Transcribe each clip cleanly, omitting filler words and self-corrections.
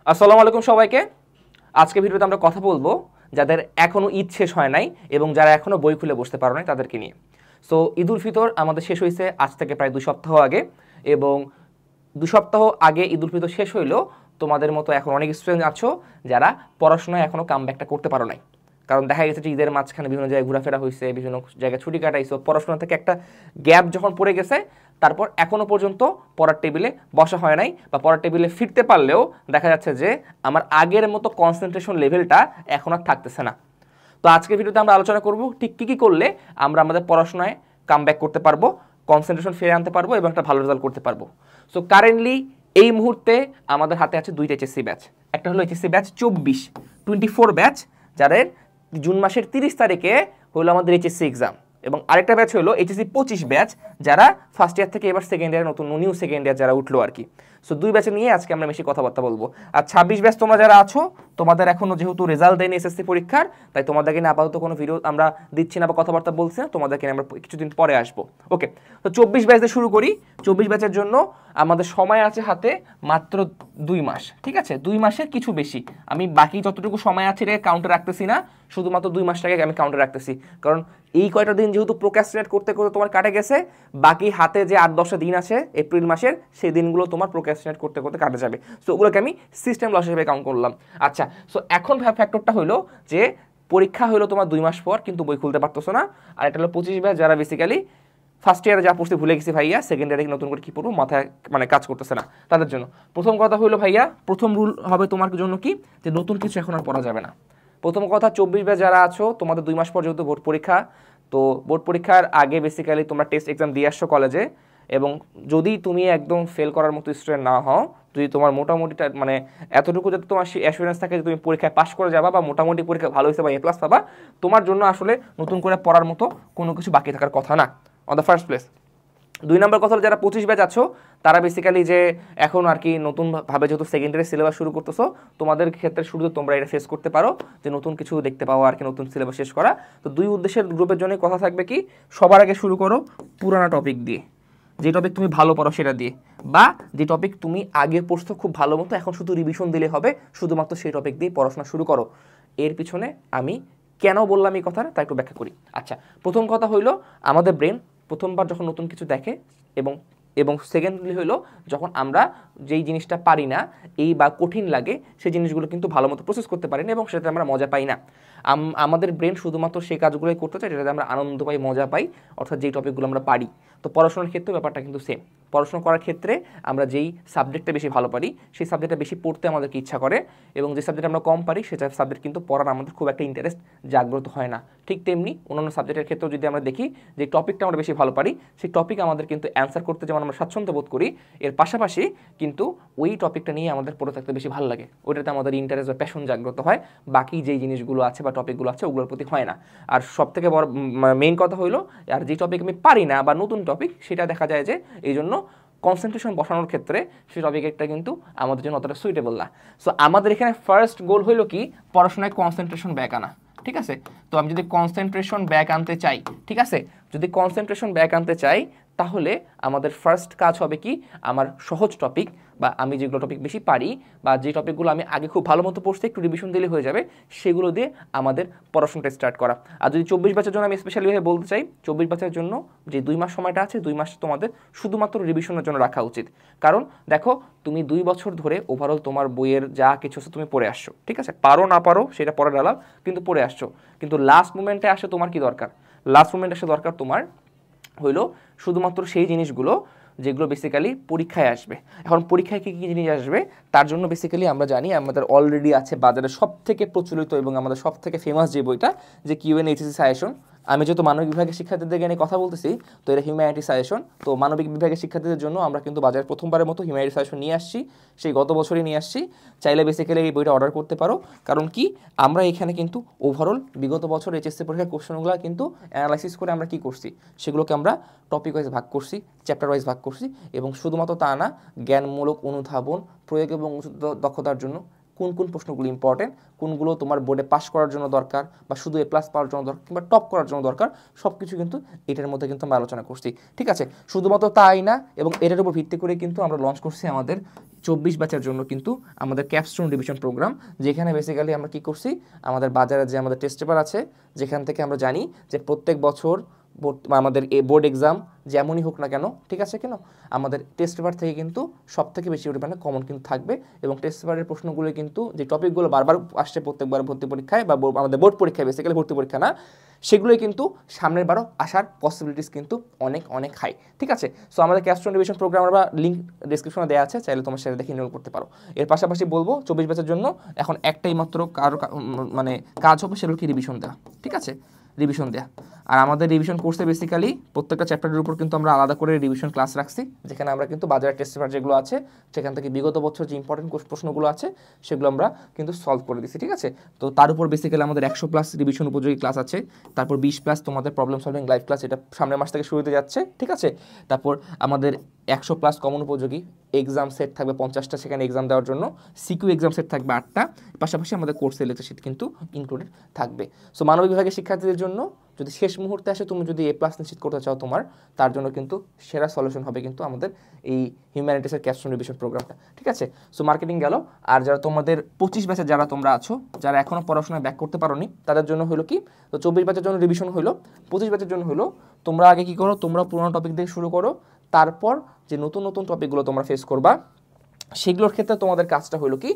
আসসালামু আলাইকুম সবাইকে। আজকে ভিডিওতে আমরা কথা বলবো যাদের এখনো ঈদ শেষ হয় নাই এবং যারা এখনো বই খুলে বসতে পারো নাই তাদেরকে নিয়ে। সো ঈদ উল ফিতর আমাদের শেষ হয়েছে আজ থেকে প্রায় 2 সপ্তাহ আগে, এবং 2 সপ্তাহ আগে ঈদ উল ফিতর শেষ হইলেও তোমাদের মতো এখন অনেক স্টুডেন্ট আছো যারা পড়াশোনায় এখনো কামব্যাকটা করতে পারো নাই। কারণ দেখা গেছে যে ঈদের মাঝখানে বিভিন্ন জায়গায় ঘোরাফেরা হয়েছে, বিভিন্ন জায়গায় ছুটি কাটাইছো, পড়াশোনা থেকে একটা গ্যাপ যখন পড়ে গেছে, তারপর এখনো পর্যন্ত পড়ার টেবিলে বসা হয় নাই, বা পড়ার টেবিলে ফিরতে পারলেও দেখা যাচ্ছে যে আমার আগের মতো কনসেন্ট্রেশন লেভেলটা এখন আর থাকতেছে না। তো আজকের ভিডিওতে আমরা আলোচনা করব ঠিক কী কী করলে আমরা আমাদের পড়াশোনায় কামব্যাক করতে পারবো, কনসেন্ট্রেশন ফিরে আনতে পারবো এবং একটা ভালো রেজাল্ট করতে পারবো। সো কারেন্টলি এই মুহূর্তে আমাদের হাতে আছে 2টা এইচএসসি ব্যাচ। একটা হলো এইচএসসি ব্যাচ 24 ব্যাচ, যাদের জুন মাসের 30 তারিখে হলো আমাদের এইচএসসি এক্সাম, এবং আরেকটা ব্যাচ হলো এইচএসসি 25 ব্যাচ, যারা ফার্স্ট ইয়ার থেকে এবার সেকেন্ড ইয়ার নতুন নিউ সেকেন্ড ইয়ার যারা উঠলো আর কি। সো 2 ব্যাচে নিয়ে আজকে আমরা বেশি কথাবার্তা বলবো। আর 26 ব্যাচ তোমরা যারা আছো, তোমাদের এখনো যেহেতু রেজাল্ট দেয়নি এসএসসি পরীক্ষার, তাই তোমাদেরকে নিয়ে আপাতত কোনো ভিডিও আমরা দিচ্ছি না বা কথাবার্তা বলছি না, তোমাদেরকে নিয়ে আমরা কিছুদিন পরে আসবো। ওকে, তো 24 ব্যাচ দিয়ে শুরু করি। 24 ব্যাচের জন্য আমাদের সময় আছে হাতে মাত্র 2 মাস, ঠিক আছে? 2 মাসের কিছু বেশি। আমি বাকি যতটুকু সময় আছে রে কাউন্টে রাখতেছি না, শুধুমাত্র 2 মাসটাকে আমি কাউন্টে রাখতেছি। কারণ এই কয়টা দিন যেহেতু প্রোক্রাস্টিনেট করতে করতে তোমার কাটে গেছে, বাকি হাতে যে 8-10টা দিন আছে এপ্রিল মাসের, সেই দিনগুলো তোমার প্রোক্রাস্টিনেট করতে করতে কাটে যাবে। সো ওগুলোকে আমি সিস্টেম লস হিসেবে কাউন্ট করলাম। আচ্ছা, সো এখন ফ্যাক্টরটা হলো যে পরীক্ষা হলো তোমার 2 মাস পর, কিন্তু বই খুলতে পারতেছো না। আর এটা হলো 25 ব্যাচ, যারা বেসিক্যালি ফার্স্ট ইয়ারে যা পড়তে ভুলে গেছি ভাইয়া, সেকেন্ড ইয়ারে নতুন করে কি পড়বো মাথায় কাজ করতেছে না, তাদের জন্য প্রথম কথা হলো ভাইয়া, প্রথম রুল হবে তোমার জন্য কি, যে নতুন কিছু এখন আর পড়া যাবে না। প্রথম কথা, 24 ব্যাচ যারা আছো, তোমাদের 2 মাস পর যেহেতু বোর্ড পরীক্ষা, তো বোর্ড পরীক্ষার আগে বেসিক্যালি তোমরা টেস্ট এক্সাম দিয়ে আসছো কলেজে, এবং যদি তুমি একদম ফেল করার মতো স্টুডেন্ট না হও, যদি তোমার মোটামুটি এতটুকু যাতে তোমার অ্যাসুরেন্স থাকে যে তুমি পরীক্ষায় পাস করে যাবা বা মোটামুটি পরীক্ষা ভালো হয়েছে বা A+ পাবা, তোমার জন্য আসলে নতুন করে পড়ার মতো কোনো কিছু বাকি থাকার কথা না অন দ্য ফার্স্ট প্লেস। 2 নম্বর কথা হলো, যারা 25 ব্যাচ আছো, তারা বেসিক্যালি যে এখন আর কি নতুনভাবে যেহেতু সেকেন্ডারি সিলেবাস শুরু করতেছো, তোমাদের ক্ষেত্রে শুরুতে তোমরা এটা ফেস করতে পারো যে নতুন কিছু দেখতে পাওয়া আর কি, নতুন সিলেবাস শেষ করা। তো 2 উদ্দেশ্যের গ্রুপের জন্যই কথা থাকবে কি, সবার আগে শুরু করো পুরানা টপিক দিয়ে, যে টপিক তুমি ভালো পারো সেটা দিয়ে, বা যে টপিক তুমি আগে পড়ছো খুব ভালো মতো, এখন শুধু রিভিশন দিলে হবে, শুধুমাত্র সেই টপিক দিয়ে পড়াশোনা শুরু করো। এর পিছনে আমি কেন বললাম এই কথাটা তা একটু ব্যাখ্যা করি। আচ্ছা, প্রথম কথা হইলো, আমাদের ব্রেন প্রথমবার যখন নতুন কিছু দেখে, এবং সেকেন্ডলি হলো যখন আমরা যেই জিনিসটা পারি না এই বা কঠিন লাগে, সেই জিনিসগুলো কিন্তু ভালো মতো প্রসেস করতে পারি না, এবং সেটাতে আমরা মজা পাই না। আমাদের ব্রেন শুধুমাত্র সেই কাজগুলোই করতে চায় যেটাতে আমরা আনন্দ পাই, মজা পাই, অর্থাৎ যেই টপিকগুলো আমরা পারি। তো পড়াশোনার ক্ষেত্রে ব্যাপারটা কিন্তু সেম। পড়াশোনা করার ক্ষেত্রে আমরা যেই সাবজেক্টটা বেশি ভালো পারি, সেই সাবজেক্টটা বেশি পড়তে আমাদেরকে ইচ্ছা করে, এবং যে সাবজেক্ট আমরা কম পারি সেটা সাবজেক্ট কিন্তু পড়ার আমাদের খুব একটা ইন্টারেস্ট জাগ্রত হয় না। ঠিক তেমনি অন্যান্য সাবজেক্টের ক্ষেত্রেও যদি আমরা দেখি যে টপিকটা আমরা বেশি ভালো পারি, সেই টপিক আমাদের কিন্তু অ্যান্সার করতে যেমন আমরা স্বাচ্ছন্দ্য বোধ করি, এর পাশাপাশি কিন্তু ওই টপিকটা নিয়ে আমাদের পড়ে থাকতে বেশি ভালো লাগে, ওইটাতে আমাদের ইন্টারেস্ট বা প্যাশন জাগ্রত হয়, বাকি যেই জিনিসগুলো আছে বা টপিকগুলো আছে ওগুলোর প্রতি হয় না। আর সবথেকে বড় মেইন কথা হইলো, আর যে টপিক আমি পারি না বা নতুন টপিক, সেটা দেখা যায় যে এই জন্য কনসেন্ট্রেশন বসানোর ক্ষেত্রে সেই টপিকটা কিন্তু আমাদের জন্য অতটা সুইটেবল না। সো আমাদের এখানে ফার্স্ট গোল হইলো কি, পড়াশোনায় কনসেন্ট্রেশন ব্যাক আনা, ঠিক আছে? তো আমি যদি কনসেন্ট্রেশন ব্যাক আনতে চাই, ঠিক আছে, যদি কনসেন্ট্রেশন ব্যাক আনতে চাই, তাহলে আমাদের ফার্স্ট কাজ হবে কি, আমার সহজ টপিক বা আমি যেগুলো টপিক বেশি পারি বা যে টপিকগুলো আমি আগে খুব ভালো মতো পড়ছি, একটু রিভিশন দিলে হয়ে যাবে, সেগুলো দিয়ে আমাদের পড়াশোনাটা স্টার্ট করা। আর যদি 24 ব্যাচের জন্য আমি স্পেশালিভাবে বলতে চাই, 24 ব্যাচের জন্য যে 2 মাস সময়টা আছে, 2 মাস তোমাদের শুধুমাত্র রিভিশনের জন্য রাখা উচিত। কারণ দেখো, তুমি 2 বছর ধরে ওভারঅল তোমার বইয়ের যা কিছু আছে তুমি পড়ে আসছো, ঠিক আছে, পারো না পারো সেটা পরে ডালাও, কিন্তু পড়ে আসছো। কিন্তু লাস্ট মোমেন্টে আসে তোমার কি দরকার, লাস্ট মোমেন্টে আসে দরকার তোমার হইলো শুধুমাত্র সেই জিনিসগুলো যেগুলো বেসিক্যালি পরীক্ষায় আসবে। এখন পরীক্ষায় কী কী জিনিস আসবে, তার জন্য বেসিক্যালি আমরা জানি আমাদের অলরেডি আছে বাজারে সবথেকে প্রচলিত এবং আমাদের সবথেকে ফেমাস যে বইটা, যে কিউএনএইচএসসি সাজেশন। আমি যেহেতু মানবিক বিভাগের শিক্ষার্থীদের নিয়ে কথা বলতেছি, তো এটা হিউম্যানিটি সাজেশন। তো মানবিক বিভাগের শিক্ষার্থীদের জন্য আমরা কিন্তু বাজারে প্রথমবারের মতো হিউম্যানিটি সাজেশন নিয়ে আসছি, সেই গত বছরই নিয়ে আসছি। চাইলে বেসিক্যালি এই বইটা অর্ডার করতে পারো, কারণ কি, আমরা এখানে কিন্তু ওভারঅল বিগত বছর এইচএসসি পরীক্ষার কোশ্চেনগুলো কিন্তু অ্যানালাইসিস করে আমরা কি করছি, সেগুলোকে আমরা টপিক ওয়াইজ ভাগ করছি, চ্যাপ্টার ওয়াইজ ভাগ করছি, এবং শুধুমাত্র তা না, জ্ঞানমূলক অনুধাবন, প্রয়োগ এবং দক্ষতার জন্য কোন কোন প্রশ্নগুলো ইম্পর্টেন্ট, কোনগুলো তোমার বোর্ডে পাস করার জন্য দরকার বা শুধু A+ পাওয়ার জন্য দরকার কিংবা টপ করার জন্য দরকার, সব কিছু কিন্তু এটার মধ্যে কিন্তু আমরা আলোচনা করছি। ঠিক আছে, শুধুমাত্র তাই না, এবং এটার উপর ভিত্তি করে কিন্তু আমরা লঞ্চ করছি আমাদের 24 ব্যাচের জন্য কিন্তু আমাদের ক্যাপস্টোন রিভিশন প্রোগ্রাম, যেখানে বেসিক্যালি আমরা কি করছি, আমাদের বাজারে যে আমাদের টেস্ট পেপার আছে, যেখান থেকে আমরা জানি যে প্রত্যেক বছর আমাদের বোর্ড এক্সাম যেমনই হোক না কেন, ঠিক আছে কেন, আমাদের টেস্ট পেপার থেকে কিন্তু সব থেকে বেশি পরিমাণে কমন কিন্তু থাকবে, এবং টেস্ট পেপারের প্রশ্নগুলো কিন্তু যে টপিকগুলো বারবার আসছে প্রত্যেকবার ভর্তি পরীক্ষায় বা আমাদের বোর্ড পরীক্ষায়, বেসিক্যালি ভর্তি পরীক্ষা না, সেগুলোই কিন্তু সামনের বারও আসার পসিবিলিটিস কিন্তু অনেক অনেক হাই। ঠিক আছে, সো আমাদের ক্যাপস্টোন রিভিশন প্রোগ্রাম আমরা লিঙ্ক ডিসক্রিপশনে দেওয়া আছে, চাইলে তোমার সেটা দেখে ইনরোল করতে পারো। এর পাশাপাশি বলবো 24 ব্যাচের জন্য এখন একটাই মাত্র মানে কাজ হবে, সেগুলো কি রিভিশন দেওয়া। ঠিক আছে, রিভিশন দেয়া। আর আমাদের রিভিশন কোর্সে বেসিক্যালি প্রত্যেকটা চ্যাপ্টারের উপর কিন্তু আমরা আলাদা করে রিভিশন ক্লাস রাখছি, যেখানে আমরা কিন্তু বাজারের টেস্ট পেপার যেগুলো আছে সেখান থেকে বিগত বছর যে ইম্পর্টেন্ট প্রশ্নগুলো আছে সেগুলো আমরা কিন্তু সলভ করে দিচ্ছি। ঠিক আছে, তো তার উপর বেসিক্যালি আমাদের 100+ রিভিশন উপযোগী ক্লাস আছে, তারপর 20+ তোমাদের প্রবলেম সলভিং লাইভ ক্লাস, এটা সামনের মাস থেকে শুরু হতে যাচ্ছে। ঠিক আছে, তারপর আমাদের 100+ কমন উপযোগী এক্সাম সেট থাকবে 50টা, সেখানে এক্সাম দেওয়ার জন্য সিকিউ এক্সাম সেট থাকবে 8টা, পাশাপাশি আমাদের কোর্সের লেকচার শিট কিন্তু ইনক্লুডেড থাকবে। সো মানবিক বিভাগের শিক্ষার্থীদের জন্য যদি শেষ মুহূর্তে আসে তুমি যদি A+ নিশ্চিত করতে চাও তোমার, তার জন্য কিন্তু সেরা সলিউশন হবে কিন্তু আমাদের এই হিউম্যানিটিসের ক্যাপস্টোন রিভিশন প্রোগ্রামটা। ঠিক আছে, সো মার্কেটিং গেল। আর যারা তোমাদের 25 ব্যাচে যারা তোমরা আছো, যারা এখনও পড়াশোনায় ব্যাক করতে পারোনি, তাদের জন্য হলো কি, তো 24 ব্যাচের জন্য রিভিশন হলো, 25 ব্যাচের জন্য হলো তোমরা আগে কি করো, তোমরা পুরোনো টপিক দিয়ে শুরু করো, তারপর যে নতুন নতুন টপিকগুলো তোমরা ফেস করবা সেগুলোর ক্ষেত্রে তোমাদের কাজটা হলো কি,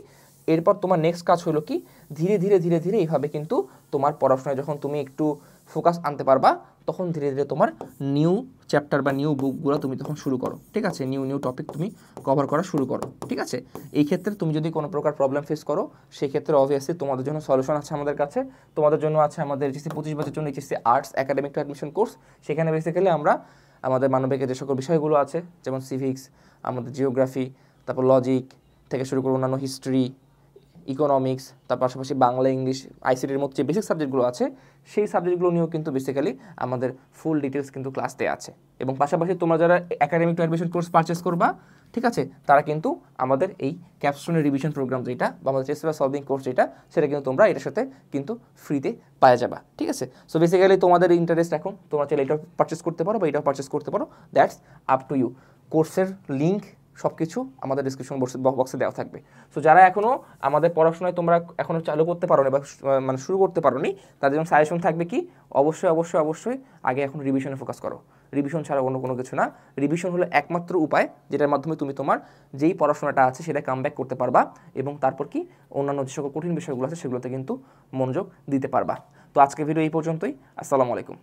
এরপর তোমার নেক্সট কাজ হলো কি, ধীরে ধীরে ধীরে ধীরে এইভাবে কিন্তু তোমার পড়াশোনায় যখন তুমি একটু ফোকাস আনতে পারবা, তখন ধীরে ধীরে তোমার নিউ চ্যাপ্টার বা নিউ বুকগুলো তুমি তখন শুরু করো। ঠিক আছে, নিউ টপিক তুমি কভার করা শুরু করো। ঠিক আছে, এই ক্ষেত্রে তুমি যদি কোনো প্রকার প্রবলেম ফেস করো, সেই ক্ষেত্রে অবভিয়াসলি তোমাদের জন্য সলিউশন আছে আমাদের কাছে। তোমাদের জন্য আছে আমাদের HSC 25 ব্যাচের জন্য HSC arts academic two admission course. সেখানে বেসিক্যালি আমরা আমাদের মানবিকের যে সকল বিষয়গুলো আছে, যেমন সিভিক্স, আমাদের জিওগ্রাফি, তারপর লজিক থেকে শুরু করে অন্যান্য হিস্ট্রি, ইকোনমিক্স, তার পাশাপাশি বাংলা, ইংলিশ, আইসিটির মধ্যে যে বেসিক সাবজেক্টগুলো আছে সেই সাবজেক্টগুলো নিয়েও কিন্তু বেসিক্যালি আমাদের ফুল ডিটেলস কিন্তু ক্লাস দেওয়া আছে। এবং পাশাপাশি তোমরা যারা academic two admission course purchase করবা, ঠিক আছে, তারা কিন্তু আমাদের এই ক্যাপস্টোনের রিভিশন প্রোগ্রাম যেটা বা আমাদের টেস্ট পেপার সলভিং কোর্স যেটা, সেটা কিন্তু তোমরা এটার সাথে কিন্তু ফ্রিতে পাওয়া যাবা। ঠিক আছে, সো বেসিক্যালি তোমাদের ইন্টারেস্ট এখন তোমরা চাইলে এটাও পারচেস করতে পারো বা এটাও পারচেস করতে পারো, দ্যাটস আপ টু ইউ। কোর্সের লিঙ্ক সব কিছু আমাদের ডিসক্রিপশন বক্সে দেওয়া থাকবে। সো যারা এখনও আমাদের পড়াশোনায় তোমরা এখনও চালু করতে পারো না বা মানে শুরু করতে পারো নি, তাদের জন্য সাজেশন থাকবে কি, অবশ্যই আগে এখন রিভিশনে ফোকাস করো। রিভিশন ছাড়া অন্য কোনো কিছু না। রিভিশন হলো একমাত্র উপায় যেটার মাধ্যমে তুমি তোমার যেই পড়াশোনাটা আছে সেটা কামব্যাক করতে পারবা, এবং তারপর কি অন্যান্য যে সকল কঠিন বিষয়গুলো আছে সেগুলোতে কিন্তু মনোযোগ দিতে পারবা। তো আজকে ভিডিও এই পর্যন্তই। আসসালামু আলাইকুম।